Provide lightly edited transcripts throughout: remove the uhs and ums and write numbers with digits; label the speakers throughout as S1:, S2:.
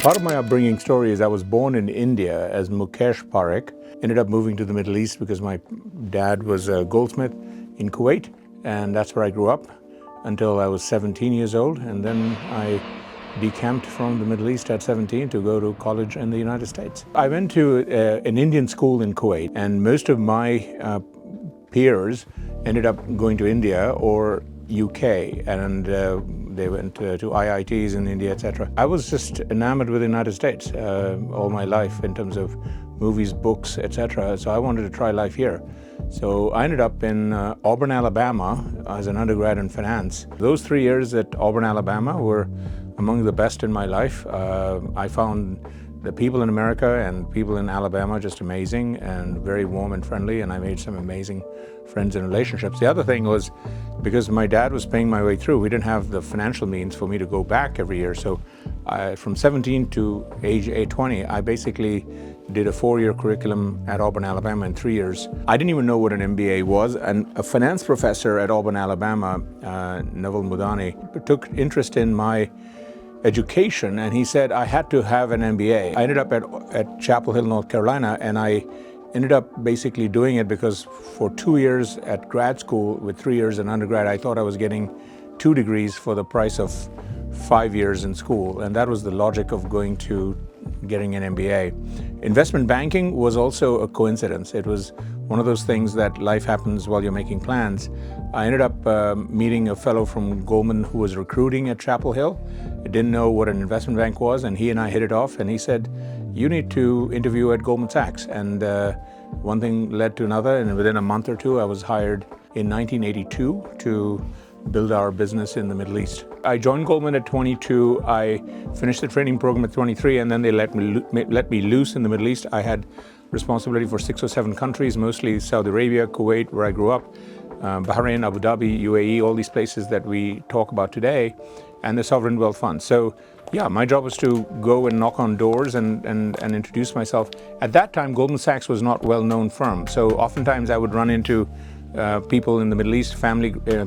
S1: Part of my upbringing story is I was born in India as Mukesh Parekh, ended up moving to the Middle East because my dad was a goldsmith in Kuwait, and that's where I grew up until I was 17 years old, and then I decamped from the Middle East at 17 to go to college in the United States. I went to an Indian school in Kuwait, and most of my peers ended up going to India or UK, and they went to IITs in India, etc. I was just enamored with the United States all my life in terms of movies, books, etc. So I wanted to try life here. So I ended up in Auburn, Alabama as an undergrad in finance. Those 3 years at Auburn, Alabama were among the best in my life. I found the people in America and people in Alabama just amazing and very warm and friendly, and I made some amazing friends and relationships. The other thing was, because my dad was paying my way through, we didn't have the financial means for me to go back every year. So from 17 to age 20, I basically did a 4-year curriculum at Auburn, Alabama in 3 years. I didn't even know what an MBA was, and a finance professor at Auburn, Alabama, Naval Mudani, took interest in my education, and he said I had to have an MBA. I ended up at Chapel Hill, North Carolina, and I ended up basically doing it because for 2 years at grad school with 3 years in undergrad, I thought I was getting 2 degrees for the price of 5 years in school, and that was the logic of going to getting an MBA. Investment banking was also a coincidence. It was one of those things that life happens while you're making plans. I ended up meeting a fellow from Goldman who was recruiting at Chapel Hill. I didn't know what an investment bank was, and he and I hit it off, and he said, "You need to interview at Goldman Sachs." And one thing led to another, and within a month or two, I was hired in 1982 to build our business in the Middle East. I joined Goldman at 22. I finished the training program at 23, and then they let me loose in the Middle East. I had responsibility for 6 or 7 countries, mostly Saudi Arabia, Kuwait, where I grew up, Bahrain, Abu Dhabi, UAE, all these places that we talk about today, and the sovereign wealth fund. So yeah, my job was to go and knock on doors and introduce myself. At that time, Goldman Sachs was not a well-known firm. So oftentimes I would run into people in the Middle East,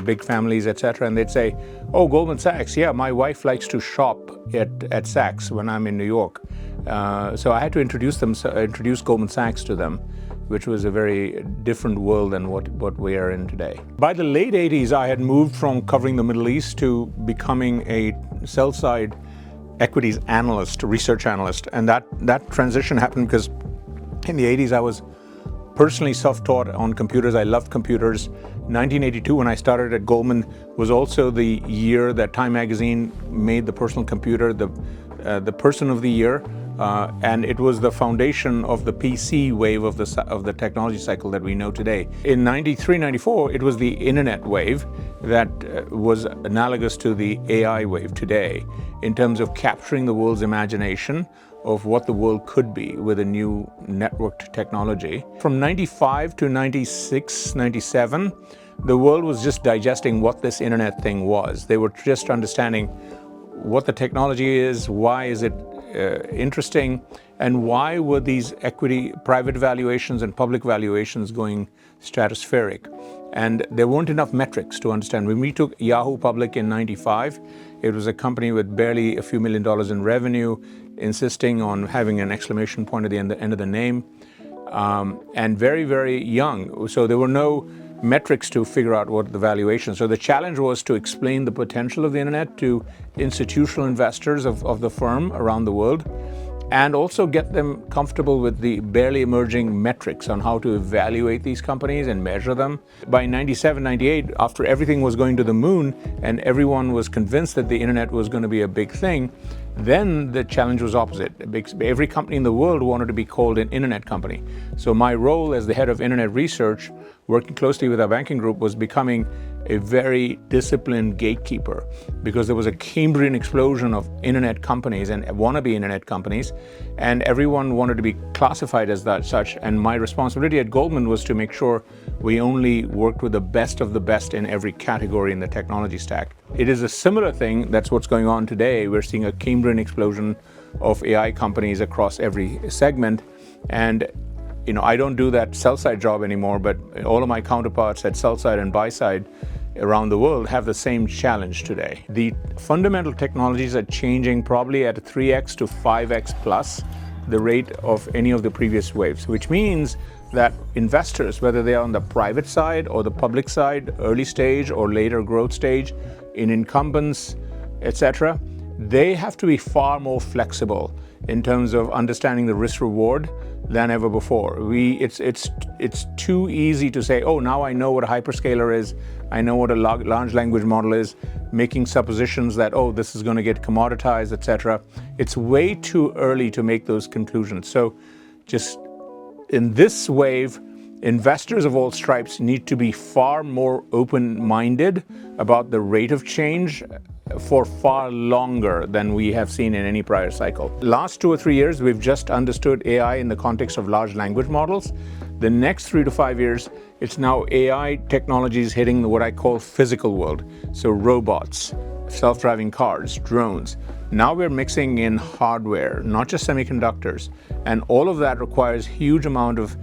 S1: big families, etc., and they'd say, "Oh, Goldman Sachs, yeah, my wife likes to shop at Saks when I'm in New York." So I had to introduce Goldman Sachs to them, which was a very different world than what we are in today. By the late 80s, I had moved from covering the Middle East to becoming a sell-side equities analyst, research analyst, and that transition happened because in the 80s I was personally self-taught on computers. I loved computers. 1982, when I started at Goldman, was also the year that Time Magazine made the personal computer the person of the year, and it was the foundation of the PC wave of the technology cycle that we know today. In 93, 94, it was the internet wave that was analogous to the AI wave today in terms of capturing the world's imagination of what the world could be with a new networked technology. From 95 to 96, 97, the world was just digesting what this internet thing was. They were just understanding what the technology is, why is it interesting, and why were these equity private valuations and public valuations going stratospheric. And there weren't enough metrics to understand. When we took Yahoo public in 95, it was a company with barely a few $1 million in revenue, insisting on having an exclamation point at the end of the name, and very, very young. So there were no metrics to figure out what the valuation. So the challenge was to explain the potential of the internet to institutional investors of the firm around the world, and also get them comfortable with the barely emerging metrics on how to evaluate these companies and measure them. By 97, 98, after everything was going to the moon and everyone was convinced that the internet was going to be a big thing, then the challenge was opposite. Every company in the world wanted to be called an internet company. So my role as the head of internet research, working closely with our banking group, was becoming a very disciplined gatekeeper, because there was a Cambrian explosion of internet companies and wannabe internet companies, and everyone wanted to be classified as such. And my responsibility at Goldman was to make sure we only worked with the best of the best in every category in the technology stack. It is a similar thing. That's what's going on today. We're seeing a Cambrian explosion of AI companies across every segment. And I don't do that sell-side job anymore, but all of my counterparts at sell-side and buy-side around the world have the same challenge today. The fundamental technologies are changing probably at a 3x to 5x plus the rate of any of the previous waves, which means that investors, whether they are on the private side or the public side, early stage or later growth stage, in incumbents, etc., they have to be far more flexible in terms of understanding the risk reward than ever before. It's too easy to say, oh, now I know what a hyperscaler is, I know what a large language model is, making suppositions that, oh, this is going to get commoditized, etc. It's way too early to make those conclusions. So just in this wave, investors of all stripes need to be far more open-minded about the rate of change for far longer than we have seen in any prior cycle. Last 2 or 3 years, we've just understood AI in the context of large language models. The next 3 to 5 years, it's now AI technologies hitting what I call physical world. So robots, self-driving cars, drones. Now we're mixing in hardware, not just semiconductors. And all of that requires huge amount of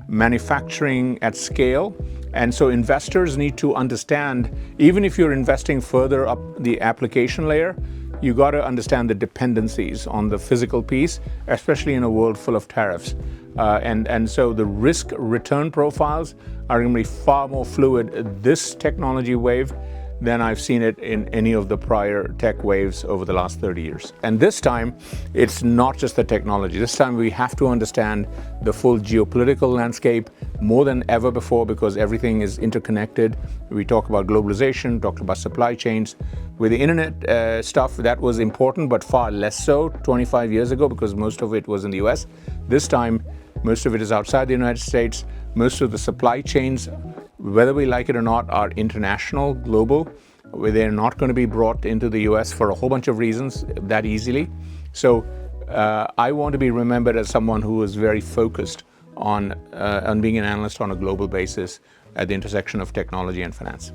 S1: manufacturing at scale. And so investors need to understand, even if you're investing further up the application layer, you got to understand the dependencies on the physical piece, especially in a world full of tariffs. And so the risk return profiles are going to be far more fluid this technology wave than I've seen it in any of the prior tech waves over the last 30 years. And this time, it's not just the technology. This time we have to understand the full geopolitical landscape more than ever before, because everything is interconnected. We talk about globalization, talked about supply chains. With the internet stuff, that was important, but far less so 25 years ago, because most of it was in the US. This time, most of it is outside the United States. Most of the supply chains, whether we like it or not, are international, global. They're not going to be brought into the US for a whole bunch of reasons that easily. So I want to be remembered as someone who is very focused on being an analyst on a global basis at the intersection of technology and finance.